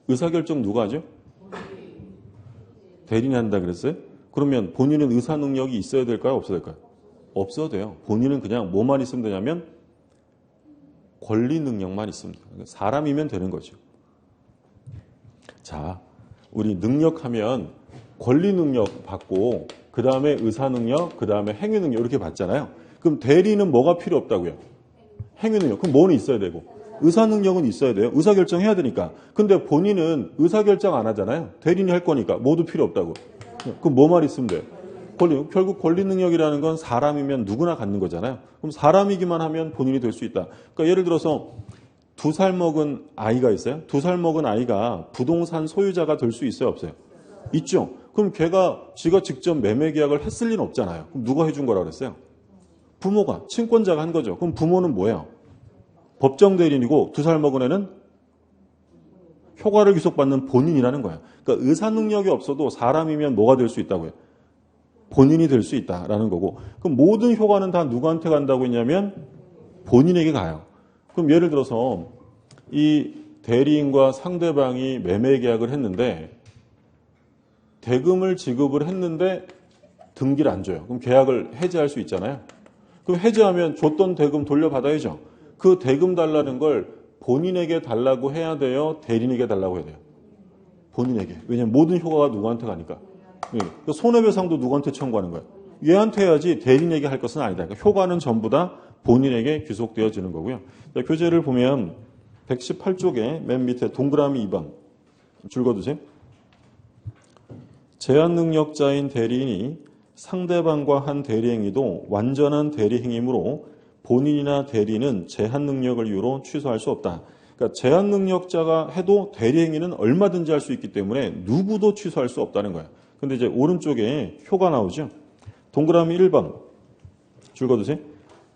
의사결정 누가 하죠? 대리인이 한다 그랬어요? 그러면 본인은 의사 능력이 있어야 될까요? 없어야 될까요? 없어도 돼요. 본인은 그냥 뭐만 있으면 되냐면 권리 능력만 있으면 돼요. 사람이면 되는 거죠. 자, 우리 능력하면 권리 능력 받고 그 다음에 의사 능력, 그 다음에 행위 능력 이렇게 받잖아요. 그럼 대리는 뭐가 필요 없다고요? 행위 능력. 그럼 뭐는 있어야 되고? 의사 능력은 있어야 돼요. 의사결정해야 되니까. 근데 본인은 의사결정 안 하잖아요. 대리인이 할 거니까 모두 필요 없다고. 그럼 뭐만 있으면 돼요? 결국 권리 능력이라는 건 사람이면 누구나 갖는 거잖아요. 그럼 사람이기만 하면 본인이 될 수 있다. 그러니까 예를 들어서 2살 먹은 아이가 있어요. 2살 먹은 아이가 부동산 소유자가 될 수 있어요? 없어요? 있죠. 그럼 지가 직접 매매 계약을 했을 리는 없잖아요. 그럼 누가 해준 거라고 그랬어요? 부모가, 친권자가 한 거죠. 그럼 부모는 뭐예요? 법정 대리인이고 2살 먹은 애는 효과를 귀속받는 본인이라는 거예요. 그러니까 의사 능력이 없어도 사람이면 뭐가 될 수 있다고요? 본인이 될 수 있다라는 거고. 그럼 모든 효과는 다 누구한테 간다고 했냐면 본인에게 가요. 그럼 예를 들어서 이 대리인과 상대방이 매매 계약을 했는데 대금을 지급을 했는데 등기를 안 줘요. 그럼 계약을 해지할 수 있잖아요. 그럼 해지하면 줬던 대금 돌려받아야죠. 그 대금 달라는 걸 본인에게 달라고 해야 돼요? 대리인에게 달라고 해야 돼요? 본인에게. 왜냐하면 모든 효과가 누구한테 가니까. 그러니까 손해배상도 누구한테 청구하는 거예요? 얘한테 해야지 대리인에게 할 것은 아니다. 그러니까 효과는 전부 다 본인에게 귀속되어지는 거고요. 자, 교재를 보면 118쪽에 맨 밑에 동그라미 2번 줄거두세요. 제한 능력자인 대리인이 상대방과 한 대리행위도 완전한 대리행위이므로 본인이나 대리인은 제한 능력을 이유로 취소할 수 없다. 그러니까 제한 능력자가 해도 대리행위는 얼마든지 할 수 있기 때문에 누구도 취소할 수 없다는 거예요. 근데 이제 오른쪽에 표가 나오죠. 동그라미 1번 줄거두세요.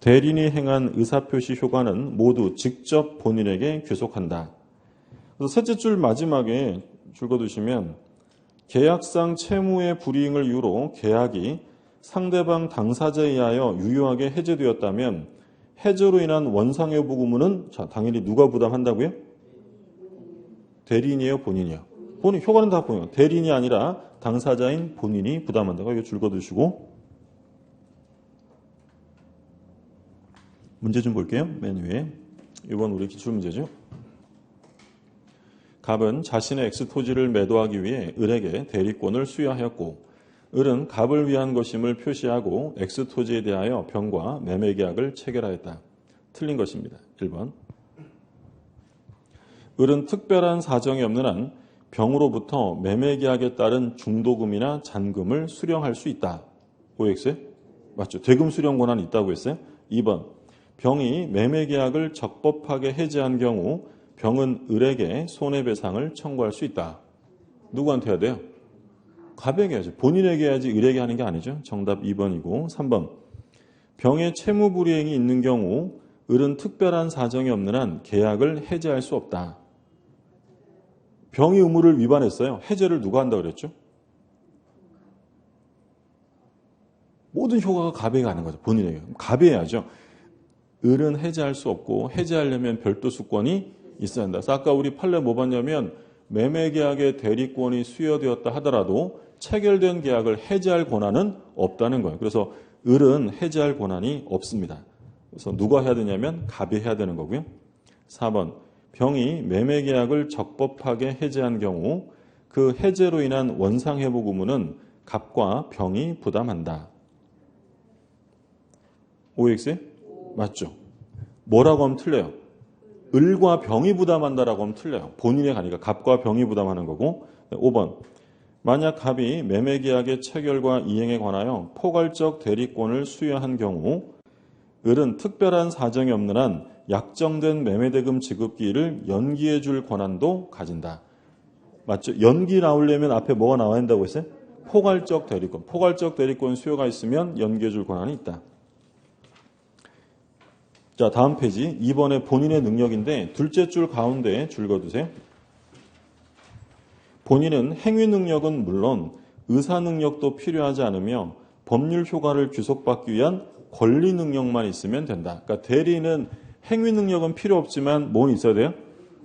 대리인이 행한 의사표시 효과는 모두 직접 본인에게 귀속한다. 그래서 셋째 줄 마지막에 줄거두시면 계약상 채무의 불이행을 이유로 계약이 상대방 당사자에 의하여 유효하게 해제되었다면 해제로 인한 원상회복 의무는 당연히 누가 부담한다고요? 대리인이에요? 본인이요? 본인, 효과는 다 본인. 대리인이 아니라 당사자인 본인이 부담한다고 이거 줄거두시고 문제 좀 볼게요. 맨 위에. 이건 우리 기출문제죠. 갑은 자신의 X토지를 매도하기 위해 을에게 대리권을 수여하였고 을은 갑을 위한 것임을 표시하고 X토지에 대하여 병과 매매계약을 체결하였다. 틀린 것입니다. 1번. 을은 특별한 사정이 없는 한 병으로부터 매매계약에 따른 중도금이나 잔금을 수령할 수 있다. OX? 맞죠. 대금 수령 권한이 있다고 했어요. 2번. 병이 매매계약을 적법하게 해지한 경우 병은 을에게 손해배상을 청구할 수 있다. 누구한테 해야 돼요? 갑에게 해야죠. 본인에게 해야지 을에게 하는 게 아니죠. 정답 2번이고 3번. 병의 채무불이행이 있는 경우 을은 특별한 사정이 없는 한 계약을 해지할 수 없다. 병이 의무를 위반했어요. 해제를 누가 한다고 그랬죠? 모든 효과가 갑에게 가는 거죠. 본인에게. 갑이 해야죠. 을은 해제할 수 없고 해제하려면 별도 수권이 있어야 한다. 그래서 아까 우리 판례 뭐 봤냐면 매매계약의 대리권이 수여되었다 하더라도 체결된 계약을 해제할 권한은 없다는 거예요. 그래서 을은 해제할 권한이 없습니다. 그래서 누가 해야 되냐면 갑이 해야 되는 거고요. 4번. 병이 매매계약을 적법하게 해제한 경우 그 해제로 인한 원상회복 의무는 갑과 병이 부담한다. OX? 맞죠? 뭐라고 하면 틀려요? 을과 병이 부담한다라고 하면 틀려요. 본인의 가니까 갑과 병이 부담하는 거고. 5번. 만약 갑이 매매계약의 체결과 이행에 관하여 포괄적 대리권을 수여한 경우 을은 특별한 사정이 없는 한 약정된 매매대금 지급기일을 연기해 줄 권한도 가진다. 맞죠? 연기 나오려면 앞에 뭐가 나와야 한다고 했어요? 포괄적 대리권. 포괄적 대리권 수요가 있으면 연기해 줄 권한이 있다. 자, 다음 페이지. 2번에 본인의 능력인데 둘째 줄 가운데에 줄 그어두세요. 본인은 행위 능력은 물론 의사 능력도 필요하지 않으며 법률 효과를 귀속받기 위한 권리 능력만 있으면 된다. 그러니까 대리는 행위 능력은 필요 없지만 뭐는 있어야 돼요?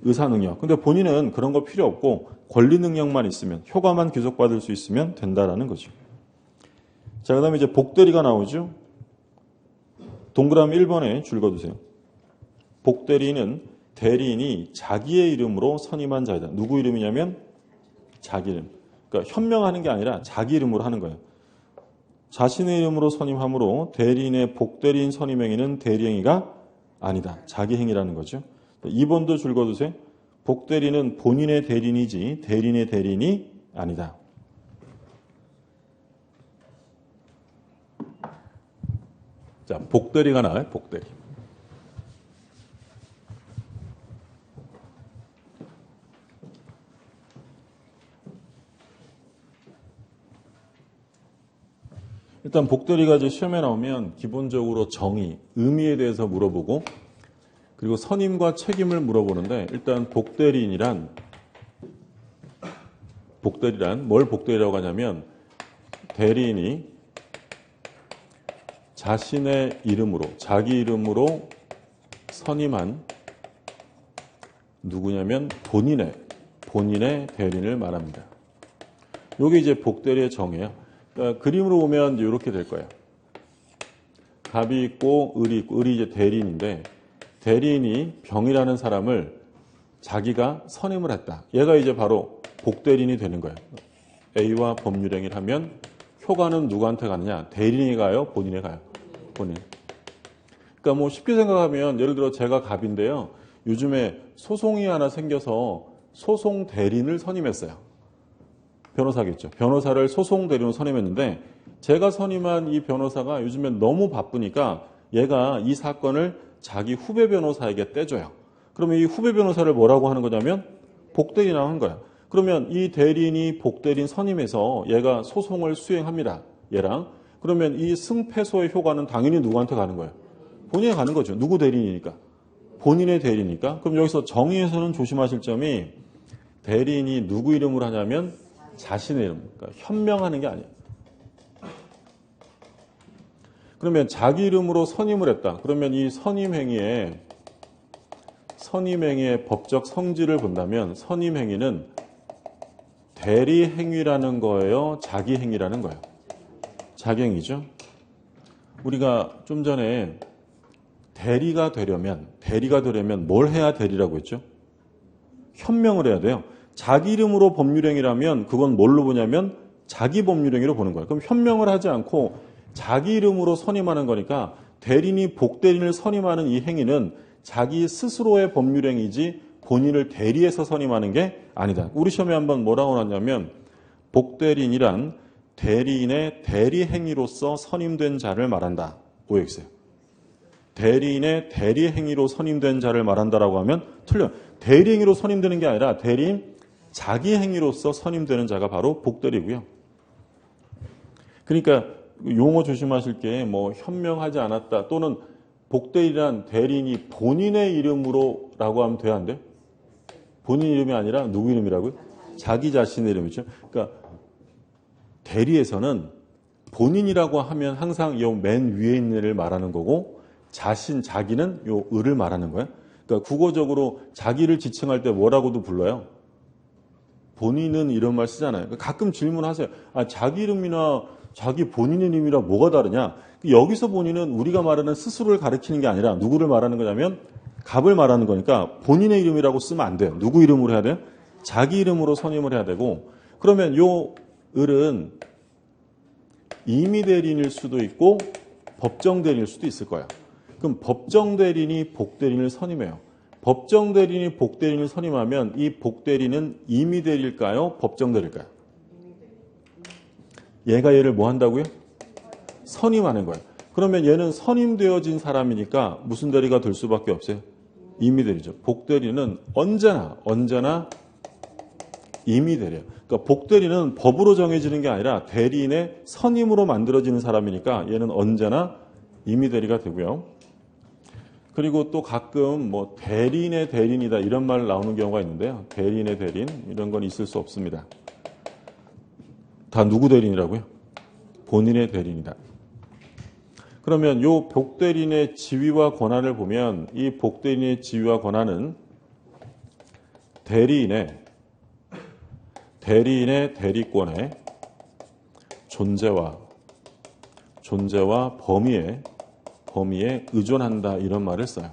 의사 능력. 근데 본인은 그런 거 필요 없고 권리 능력만 있으면 효과만 귀속받을 수 있으면 된다라는 거죠. 자, 그다음에 이제 복대리가 나오죠. 동그라미 1번에 줄 그어두세요. 복대리는 대리인이 자기의 이름으로 선임한 자이다. 누구 이름이냐면 자기 이름. 그러니까 현명하는 게 아니라 자기 이름으로 하는 거예요. 자신의 이름으로 선임하므로 대리인의 복대리인 선임행위는 대리행위가 아니다. 자기 행위라는 거죠. 2번도 줄 그어두세요. 복대리는 본인의 대리인이지 대리인의 대리인이 아니다. 자, 복대리가 나와요. 복대리. 일단 복대리가 이제 시험에 나오면 기본적으로 정의, 의미에 대해서 물어보고 그리고 선임과 책임을 물어보는데 일단 복대리란 뭘 복대리라고 하냐면 대리인이 자신의 이름으로 자기 이름으로 선임한 누구냐면 본인의 대리인을 말합니다. 이게 이제 복대리의 정의예요. 그러니까 그림으로 보면 이렇게 될 거예요. 갑이 있고 을이 있고 을이 이제 대리인인데 대리인이 병이라는 사람을 자기가 선임을 했다. 얘가 이제 바로 복대리인이 되는 거예요. A와 법률행위를 하면 효과는 누구한테 가느냐? 대리인이 가요? 본인에 가요? 본인. 그러니까 뭐 쉽게 생각하면 예를 들어 제가 갑인데요. 요즘에 소송이 하나 생겨서 소송 대리인을 선임했어요. 변호사겠죠. 변호사를 소송 대리인으로 선임했는데 제가 선임한 이 변호사가 요즘에 너무 바쁘니까 얘가 이 사건을 자기 후배 변호사에게 떼줘요. 그러면 이 후배 변호사를 뭐라고 하는 거냐면 복대리인이라고 하는 거예요. 그러면 이 대리인이 복대리인 선임해서 얘가 소송을 수행합니다. 얘랑. 그러면 이 승패소의 효과는 당연히 누구한테 가는 거예요? 본인에 가는 거죠. 누구 대리인이니까? 본인의 대리니까. 그럼 여기서 정의에서는 조심하실 점이 대리인이 누구 이름으로 하냐면 자신의 이름. 그러니까 현명하는 게 아니에요. 그러면 자기 이름으로 선임을 했다. 그러면 이 선임행위의 법적 성질을 본다면 선임행위는 대리행위라는 거예요? 자기행위라는 거예요? 자기행위죠. 우리가 좀 전에 대리가 되려면 뭘 해야 대리라고 했죠? 현명을 해야 돼요. 자기 이름으로 법률행위라면 그건 뭘로 보냐면 자기 법률행위로 보는 거예요. 그럼 현명을 하지 않고 자기 이름으로 선임하는 거니까 대리인이 복대리인을 선임하는 이 행위는 자기 스스로의 법률행위지 본인을 대리해서 선임하는 게 아니다. 우리 시험에 한번 뭐라고 나왔냐면 복대리인이란 대리인의 대리행위로서 선임된 자를 말한다. 오해했어요. 대리인의 대리행위로 선임된 자를 말한다라고 하면 틀려요. 대리행위로 선임되는 게 아니라 대리인 자기 행위로서 선임되는 자가 바로 복대리고요. 그러니까 용어 조심하실 게 뭐 현명하지 않았다 또는 복대리란 대리인이 본인의 이름으로라고 하면 돼야 안 돼? 본인 이름이 아니라 누구 이름이라고요? 자기 자신의 이름이죠. 그러니까 대리에서는 본인이라고 하면 항상 이 맨 위에 있는 애를 말하는 거고 자기는 요 을을 말하는 거예요. 그러니까 국어적으로 자기를 지칭할 때 뭐라고도 불러요? 본인은 이런 말 쓰잖아요. 가끔 질문하세요. 자기 이름이나 자기 본인의 이름이랑 뭐가 다르냐? 여기서 본인은 우리가 말하는 스스로를 가리키는 게 아니라 누구를 말하는 거냐면 갑을 말하는 거니까 본인의 이름이라고 쓰면 안 돼요. 누구 이름으로 해야 돼요? 자기 이름으로 선임을 해야 되고 그러면 요 을은 임의 대리인일 수도 있고 법정 대리인일 수도 있을 거야. 그럼 법정 대리인이 복 대리인을 선임해요. 법정 대리인이 복 대리인을 선임하면 이 복 대리인은 임의 대리일까요? 법정 대리일까요? 얘가 얘를 뭐 한다고요? 선임하는 거예요. 그러면 얘는 선임되어진 사람이니까 무슨 대리가 될 수밖에 없어요? 임의 대리죠. 복 대리는 언제나 임의 대리예요. 그러니까 복 대리는 법으로 정해지는 게 아니라 대리인의 선임으로 만들어지는 사람이니까 얘는 언제나 임의 대리가 되고요. 그리고 또 가끔 뭐 대리인의 대리인이다 이런 말 나오는 경우가 있는데요. 대리인의 대리인 이런 건 있을 수 없습니다. 다 누구 대리인이라고요? 본인의 대리인이다. 그러면 요 복대리인의 지위와 권한을 보면 이 복대리인의 지위와 권한은 대리인의 대리권의 존재와 범위에 의존한다 이런 말을 써요.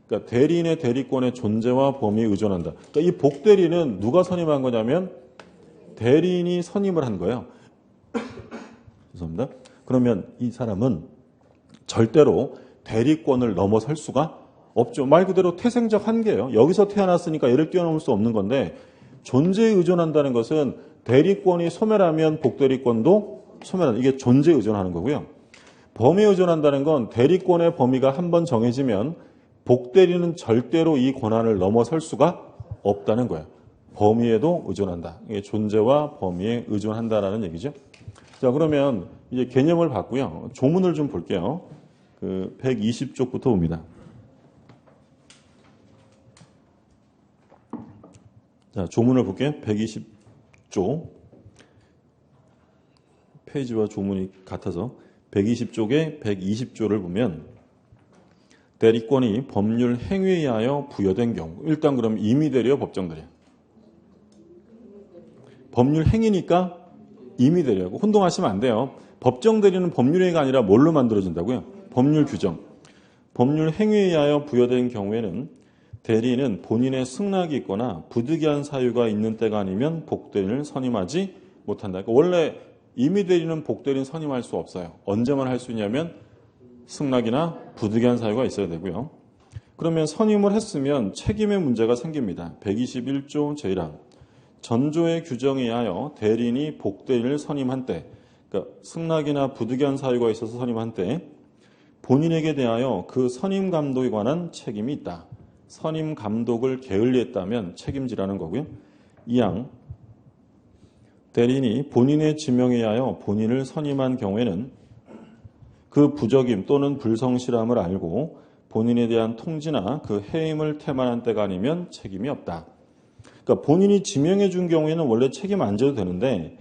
그러니까 대리인의 대리권의 존재와 범위에 의존한다. 그러니까 이 복대리인은 누가 선임한 거냐면 대리인이 선임을 한 거예요. 죄송합니다. 그러면 이 사람은 절대로 대리권을 넘어설 수가 없죠. 말 그대로 태생적 한계예요. 여기서 태어났으니까 얘를 뛰어넘을 수 없는 건데 존재에 의존한다는 것은 대리권이 소멸하면 복대리권도 소멸한다. 이게 존재에 의존하는 거고요. 범위에 의존한다는 건 대리권의 범위가 한번 정해지면 복대리는 절대로 이 권한을 넘어설 수가 없다는 거예요. 범위에도 의존한다. 이게 존재와 범위에 의존한다라는 얘기죠. 자, 그러면 이제 개념을 봤고요. 조문을 좀 볼게요. 120쪽부터 봅니다. 자, 조문을 볼게요. 120쪽. 페이지와 조문이 같아서 120쪽에 120조를 보면 대리권이 법률 행위에 의하여 부여된 경우. 일단 그럼 임의 대리요, 법정 대리요? 법률 행위니까 임의 대리하고 혼동하시면 안 돼요. 법정 대리는 법률 행위가 아니라 뭘로 만들어진다고요? 법률 규정. 법률 행위에 의하여 부여된 경우에는 대리인은 본인의 승낙이 있거나 부득이한 사유가 있는 때가 아니면 복대리인을 선임하지 못한다. 그러니까 원래 임의 대리는 복대리인 선임할 수 없어요. 언제만 할 수 있냐면 승낙이나 부득이한 사유가 있어야 되고요. 그러면 선임을 했으면 책임의 문제가 생깁니다. 121조 제1항. 전조의 규정에 의하여 대리인이 복대리인을 선임한 때, 그러니까 승낙이나 부득이한 사유가 있어서 선임한 때 본인에게 대하여 그 선임 감독에 관한 책임이 있다. 선임 감독을 게을리했다면 책임지라는 거고요. 2항. 대리인이 본인의 지명에 의하여 본인을 선임한 경우에는 그 부적임 또는 불성실함을 알고 본인에 대한 통지나 그 해임을 태만한 때가 아니면 책임이 없다. 그러니까 본인이 지명해 준 경우에는 원래 책임 안 져도 되는데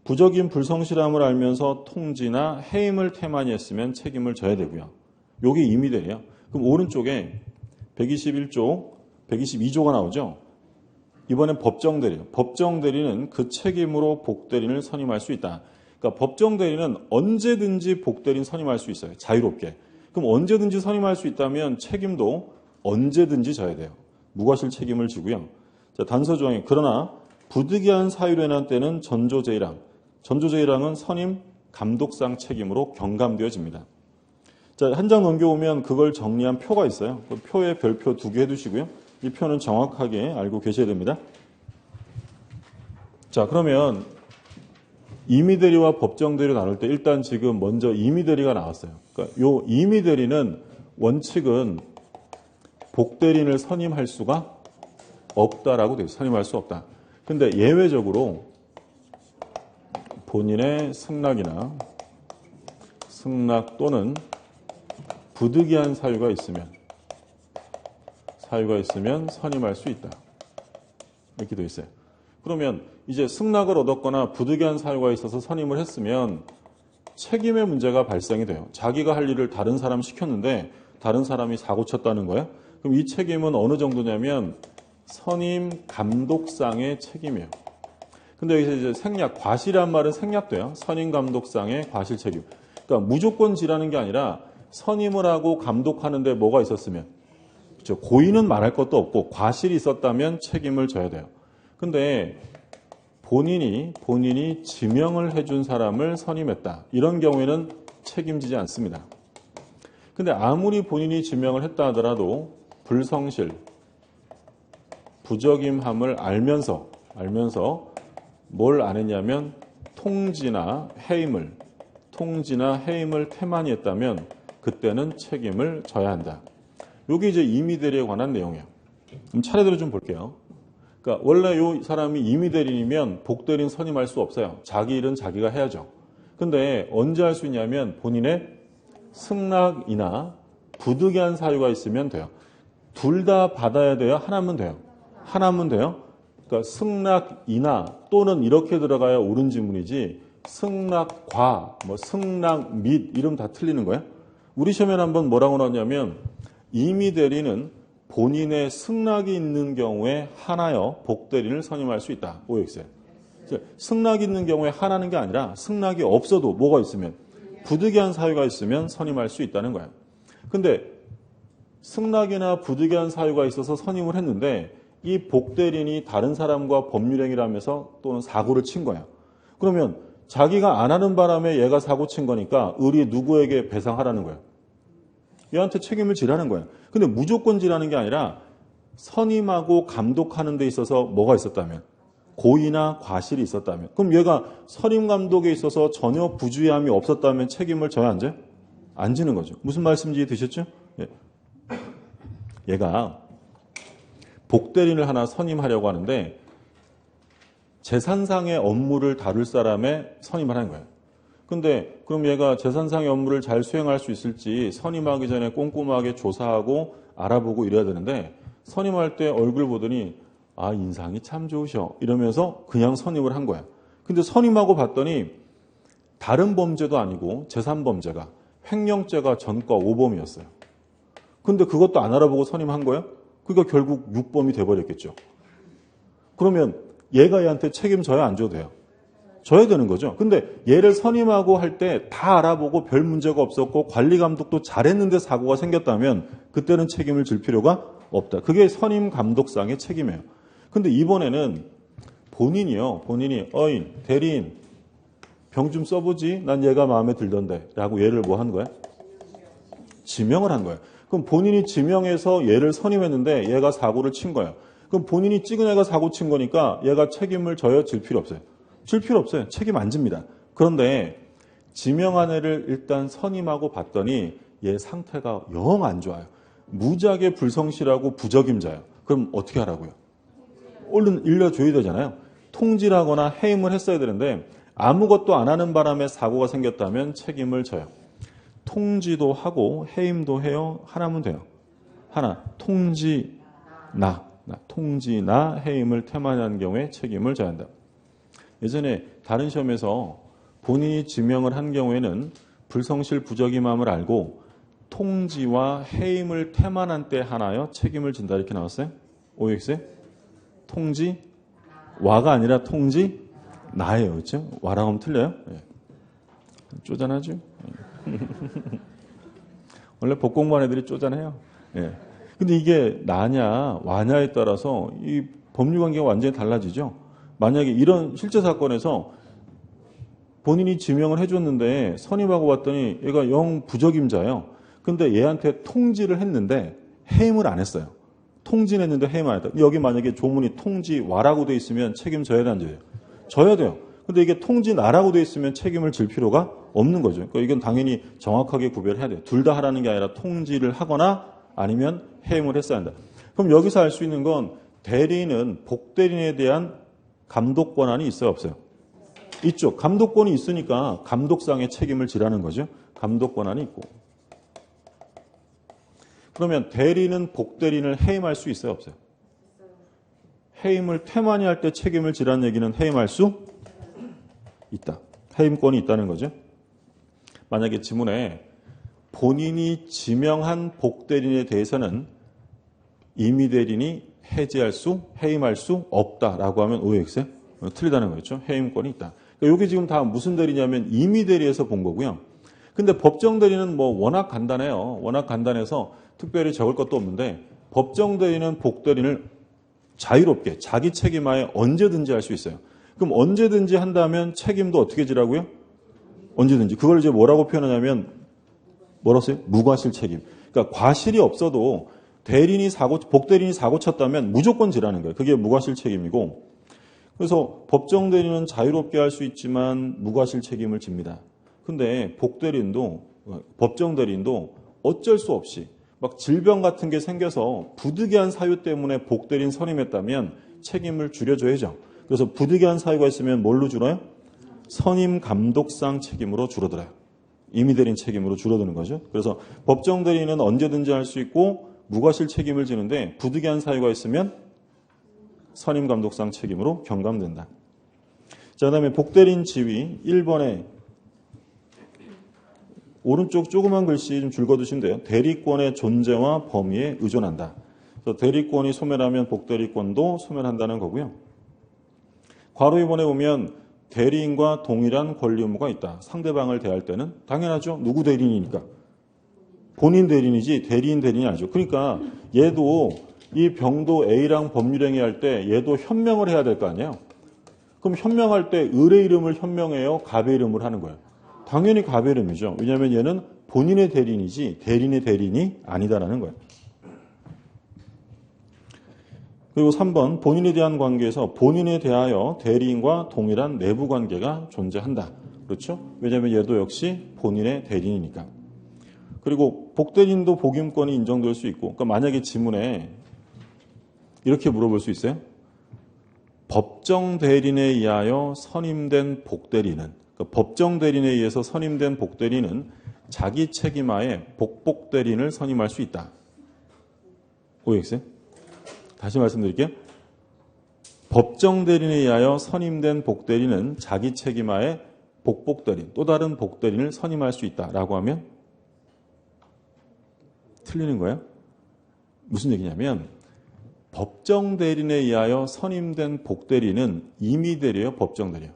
부적임 불성실함을 알면서 통지나 해임을 태만히 했으면 책임을 져야 되고요. 이게 임의 대리예요. 그럼 오른쪽에 121조, 122조가 나오죠. 이번엔 법정 대리예요. 법정 대리는 그 책임으로 복대리인을 선임할 수 있다. 그러니까 법정 대리는 언제든지 복대리인 선임할 수 있어요. 자유롭게. 그럼 언제든지 선임할 수 있다면 책임도 언제든지 져야 돼요. 무과실 책임을 지고요. 자, 단서 조항에 그러나 부득이한 사유로 인한 때는 전조 제1항. 전조 제1항은 선임 감독상 책임으로 경감되어집니다. 자, 한 장 넘겨오면 그걸 정리한 표가 있어요. 그 표에 별표 2개 해두시고요. 이 표는 정확하게 알고 계셔야 됩니다. 자, 그러면 임의 대리와 법정 대리를 나눌 때 일단 지금 먼저 임의 대리가 나왔어요. 그러니까 요 임의 대리는 원칙은 복대리인을 선임할 수가 없다라고 되어 있어요. 선임할 수 없다. 근데 예외적으로 본인의 승낙 또는 부득이한 사유가 있으면 선임할 수 있다. 이렇게 되어 있어요. 그러면 이제 승낙을 얻었거나 부득이한 사유가 있어서 선임을 했으면 책임의 문제가 발생이 돼요. 자기가 할 일을 다른 사람 시켰는데 다른 사람이 사고 쳤다는 거예요. 그럼 이 책임은 어느 정도냐면 선임 감독상의 책임이에요. 근데 여기서 이제 생략, 과실이란 말은 생략돼요. 선임 감독상의 과실 책임. 그러니까 무조건 지라는 게 아니라 선임을 하고 감독하는데 뭐가 있었으면, 그렇죠. 고의는 말할 것도 없고 과실이 있었다면 책임을 져야 돼요. 근데 본인이 지명을 해준 사람을 선임했다. 이런 경우에는 책임지지 않습니다. 근데 아무리 본인이 지명을 했다 하더라도 불성실, 부적임함을 알면서 뭘 안 했냐면 통지나 해임을 태만히 했다면 그때는 책임을 져야 한다. 이게 이제 임의대리에 관한 내용이에요. 그럼 차례대로 좀 볼게요. 그러니까 원래 이 사람이 임의대리인이면 복대리인 선임할 수 없어요. 자기 일은 자기가 해야죠. 근데 언제 할 수 있냐면 본인의 승낙이나 부득이한 사유가 있으면 돼요. 둘 다 받아야 돼요? 하나면 돼요? 하나면 돼요? 그러니까 승낙이나 또는 이렇게 들어가야 옳은 지문이지 승낙과, 승낙 및 이름 다 틀리는 거예요? 우리 시험에 한번 뭐라고 나왔냐면 임의대리는 본인의 승낙이 있는 경우에 하나여 복대리인을 선임할 수 있다. OX에. 승낙이 있는 경우에 하나는 게 아니라 승낙이 없어도 뭐가 있으면 부득이한 사유가 있으면 선임할 수 있다는 거예요. 근데 승낙이나 부득이한 사유가 있어서 선임을 했는데 이 복대리인이 다른 사람과 법률행위를 하면서 또는 사고를 친 거예요. 그러면 자기가 안 하는 바람에 얘가 사고 친 거니까 의리 누구에게 배상하라는 거예요? 얘한테 책임을 지라는 거예요. 근데 무조건 지라는 게 아니라 선임하고 감독하는 데 있어서 뭐가 있었다면? 고의나 과실이 있었다면. 그럼 얘가 선임 감독에 있어서 전혀 부주의함이 없었다면 책임을 져야 안 져요? 안 지는 거죠. 무슨 말씀인지 드셨죠? 예. 얘가 복대리인을 하나 선임하려고 하는데 재산상의 업무를 다룰 사람에 선임을 하는 거예요. 근데 그럼 얘가 재산상의 업무를 잘 수행할 수 있을지 선임하기 전에 꼼꼼하게 조사하고 알아보고 이래야 되는데 선임할 때 얼굴 보더니 아 인상이 참 좋으셔 이러면서 그냥 선임을 한 거예요. 근데 선임하고 봤더니 다른 범죄도 아니고 재산범죄가 횡령죄가 전과 5범이었어요. 근데 그것도 안 알아보고 선임한 거예요? 그러니까 결국 6범이 돼버렸겠죠. 그러면 얘가 얘한테 책임져야 안 져도 돼요? 져야 되는 거죠. 근데 얘를 선임하고 할 때 다 알아보고 별 문제가 없었고 관리 감독도 잘했는데 사고가 생겼다면 그때는 책임을 질 필요가 없다. 그게 선임 감독상의 책임이에요. 근데 이번에는 본인이 어인, 대리인 병 좀 써보지 난 얘가 마음에 들던데 라고 얘를 뭐 한 거야? 지명을 한 거예요. 그럼 본인이 지명해서 얘를 선임했는데 얘가 사고를 친 거예요. 그럼 본인이 찍은 애가 사고 친 거니까 얘가 책임을 져요? 질 필요 없어요? 질 필요 없어요. 책임 안 집니다. 그런데 지명한 애를 일단 선임하고 봤더니 얘 상태가 영 안 좋아요. 무지하게 불성실하고 부적임자예요. 그럼 어떻게 하라고요? 얼른 일러줘야 되잖아요. 통지하거나 해임을 했어야 되는데 아무것도 안 하는 바람에 사고가 생겼다면 책임을 져요. 통지도 하고 해임도 해요. 하나면 돼요. 하나, 통지나 해임을 태만히 한 경우에 책임을 져야 한다. 예전에 다른 시험에서 본인이 지명을 한 경우에는 불성실 부적임함을 알고 통지와 해임을 태만한 때 하나여 책임을 진다 이렇게 나왔어요. OX에 통지 와가 아니라 통지 나예요. 그렇죠? 와라고 하면 틀려요? 네. 쪼잔하죠? 원래 복공부한 애들이 쪼잔해요. 예. 근데 이게 나냐 와냐에 따라서 이 법률관계가 완전히 달라지죠. 만약에 이런 실제 사건에서 본인이 지명을 해줬는데 선임하고 봤더니 얘가 영 부적임자예요. 근데 얘한테 통지를 했는데 해임을 안 했어요. 통지는 했는데 해임 안 했다. 여기 만약에 조문이 통지 와라고 돼 있으면 책임져야 안 져요? 져야 돼요. 근데 이게 통지 나라고 돼 있으면 책임을 질 필요가 없는 거죠. 그러니까 이건 당연히 정확하게 구별해야 돼요. 둘 다 하라는 게 아니라 통지를 하거나 아니면 해임을 했어야 한다. 그럼 여기서 알 수 있는 건 대리인은 복대리인에 대한 감독 권한이 있어요, 없어요? 있죠. 감독권이 있으니까 감독상의 책임을 지라는 거죠. 감독 권한이 있고. 그러면 대리인은 복대리인을 해임할 수 있어요, 없어요? 해임을 태만히 할 때 책임을 지라는 얘기는 해임할 수 있다. 해임권이 있다는 거죠. 만약에 지문에 본인이 지명한 복대리인에 대해서는 임의대리인이 해지할 수, 해임할 수 없다라고 하면 OX에 틀리다는 거죠. 해임권이 있다. 그러니까 이게 지금 다 무슨 대리냐면 임의대리에서 본 거고요. 근데 법정대리는 뭐 워낙 간단해요. 워낙 간단해서 특별히 적을 것도 없는데 법정대리는 복대리인을 자유롭게 자기 책임하에 언제든지 할 수 있어요. 그럼 언제든지 한다면 책임도 어떻게 지라고요? 언제든지. 그걸 이제 뭐라고 표현하냐면 뭐라고 써요? 무과실 책임. 그러니까 과실이 없어도 복대리인이 사고 쳤다면 무조건 지라는 거예요. 그게 무과실 책임이고, 그래서 법정 대리는 자유롭게 할 수 있지만 무과실 책임을 집니다. 근데 법정 대리인도 어쩔 수 없이 막 질병 같은 게 생겨서 부득이한 사유 때문에 복대리인 선임했다면 책임을 줄여줘야죠. 그래서 부득이한 사유가 있으면 뭘로 줄어요? 선임 감독상 책임으로 줄어들어요. 임의 대리인 책임으로 줄어드는 거죠. 그래서 법정 대리인은 언제든지 할 수 있고 무과실 책임을 지는데 부득이한 사유가 있으면 선임 감독상 책임으로 경감된다. 자, 그다음에 복대리인 지위 1번에 오른쪽 조그만 글씨 좀 줄거두시면 돼요. 대리권의 존재와 범위에 의존한다. 그래서 대리권이 소멸하면 복대리권도 소멸한다는 거고요. 괄호 2번에 보면 대리인과 동일한 권리 의무가 있다. 상대방을 대할 때는 당연하죠. 누구 대리인이니까. 본인 대리인이지 대리인 대리인이 아니죠. 그러니까 얘도 이 병도 A랑 법률행위 할 때 얘도 현명을 해야 될 거 아니에요. 그럼 현명할 때 을의 이름을 현명해요? 갑의 이름을 하는 거예요. 당연히 갑의 이름이죠. 왜냐하면 얘는 본인의 대리인이지 대리인의 대리인이 아니다라는 거예요. 그리고 3번 본인에 대한 관계에서 본인에 대하여 대리인과 동일한 내부 관계가 존재한다. 그렇죠? 왜냐하면 얘도 역시 본인의 대리인이니까. 그리고 복대리인도 복임권이 인정될 수 있고, 그러니까 만약에 지문에 이렇게 물어볼 수 있어요. 법정 대리인에 의하여 선임된 복대리는, 그러니까 법정 대리인에 의해서 선임된 복대리는 자기 책임하에 복복대리인을 선임할 수 있다. OX? 다시 말씀드릴게요. 법정 대리인에 의하여 선임된 복대리는 자기 책임하에 복복대리인, 또 다른 복대리인을 선임할 수 있다라고 하면 틀리는 거예요. 무슨 얘기냐면 법정 대리인에 의하여 선임된 복대리인은 임의대리예요, 법정 대리예요.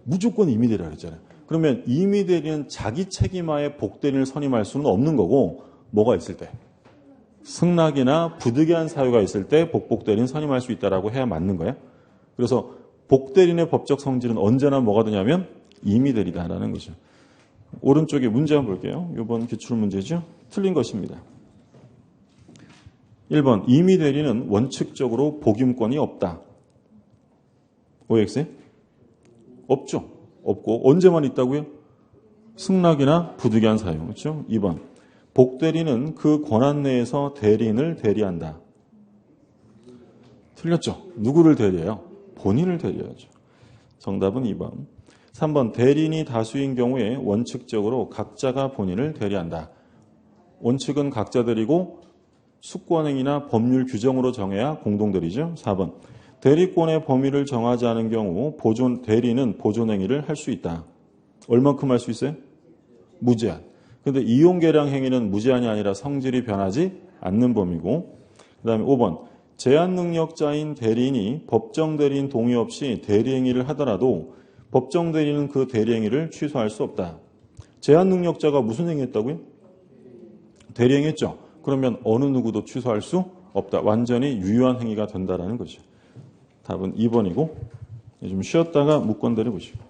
무조건 임의대리라 그랬잖아요. 그러면 임의대리는 자기 책임하에 복대리인을 선임할 수는 없는 거고, 뭐가 있을 때? 승낙이나 부득이한 사유가 있을 때 복복대리인 선임할 수 있다라고 해야 맞는 거예요. 그래서 복대리인의 법적 성질은 언제나 뭐가 되냐면 임의대리다라는 거죠. 오른쪽에 문제 한번 볼게요. 이번 기출문제죠. 틀린 것입니다. 1번 임의대리는 원칙적으로 복임권이 없다. OX? 없죠. 없고 언제만 있다고요? 승낙이나 부득이한 사유. 그렇죠? 2번 복대리는 그 권한 내에서 대리인을 대리한다. 틀렸죠. 누구를 대리해요? 본인을 대리하죠. 정답은 2번. 3번 대리인이 다수인 경우에 원칙적으로 각자가 본인을 대리한다. 원칙은 각자 대리고 수권행위나 법률 규정으로 정해야 공동대리죠. 4번 대리권의 범위를 정하지 않은 경우 대리인은 보존행위를 할 수 있다. 얼만큼 할 수 있어요? 무제한. 그런데 이용계량 행위는 무제한이 아니라 성질이 변하지 않는 범위고, 그 다음에 5번 제한 능력자인 대리인이 법정 대리인 동의 없이 대리행위를 하더라도 법정 대리인은 그 대리행위를 취소할 수 없다. 제한 능력자가 무슨 행위했다고요? 대리행위했죠. 그러면 어느 누구도 취소할 수 없다. 완전히 유효한 행위가 된다는 거죠. 답은 2번이고 좀 쉬었다가 묵건대를 보시고.